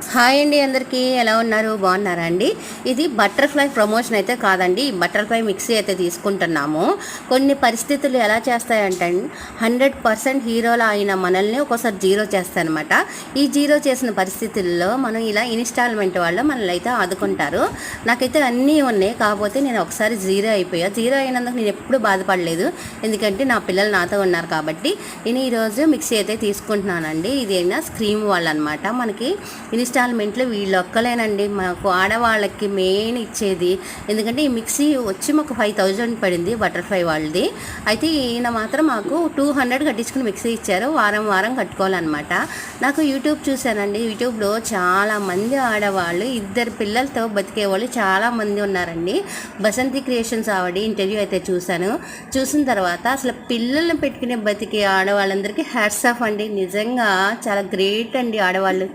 Hi అండి, అందరికీ ఎలా ఉన్నారు? బాగున్నారా అండి? ఇది బటర్ఫ్లై ప్రమోషన్ అయితే కాదండి. ఈ బటర్ఫ్లై మిక్సీ అయితే తీసుకుంటున్నాము. కొన్ని పరిస్థితులు ఎలా చేస్తాయంటే 100% హీరోలా అయిన మనల్ని ఒక్కోసారి జీరో చేస్తాయన్నమాట. ఈ జీరో చేసిన పరిస్థితుల్లో మనం ఇలా ఇన్స్టాల్మెంట్ వాళ్ళు మనల్ని అయితే ఆదుకుంటారు. నాకైతే అన్నీ ఉన్నాయి, కాకపోతే నేను ఒకసారి జీరో అయిపోయా. జీరో అయినందుకు నేను ఎప్పుడు బాధపడలేదు, ఎందుకంటే నా పిల్లలు నాతో ఉన్నారు కాబట్టి. నేను ఈరోజు మిక్సీ అయితే తీసుకుంటున్నానండి. ఇదైనా స్క్రీమ్ వాళ్ళు అనమాట. మనకి ఇన్స్టాల్మెంట్లో వీళ్ళు ఒక్కలేనండి మాకు ఆడవాళ్ళకి మెయిన్ ఇచ్చేది. ఎందుకంటే ఈ మిక్సీ వచ్చి మాకు 5000 పడింది బటర్ఫ్లై వాళ్ళది. అయితే ఈయన మాత్రం మాకు 200 కట్టించుకుని మిక్సీ ఇచ్చారు. వారం వారం కట్టుకోవాలన్నమాట. నాకు యూట్యూబ్ చూశానండి. యూట్యూబ్లో చాలామంది ఆడవాళ్ళు 2 పిల్లలతో బతికేవాళ్ళు చాలామంది ఉన్నారండి. బసంతి క్రియేషన్స్ ఆవిడ ఇంటర్వ్యూ అయితే చూశాను. చూసిన తర్వాత అసలు పిల్లల్ని పెట్టుకునే బతికే ఆడవాళ్ళందరికీ హ్యాట్స్ ఆఫ్ అండి. నిజంగా చాలా గ్రేట్ అండి ఆడవాళ్ళు.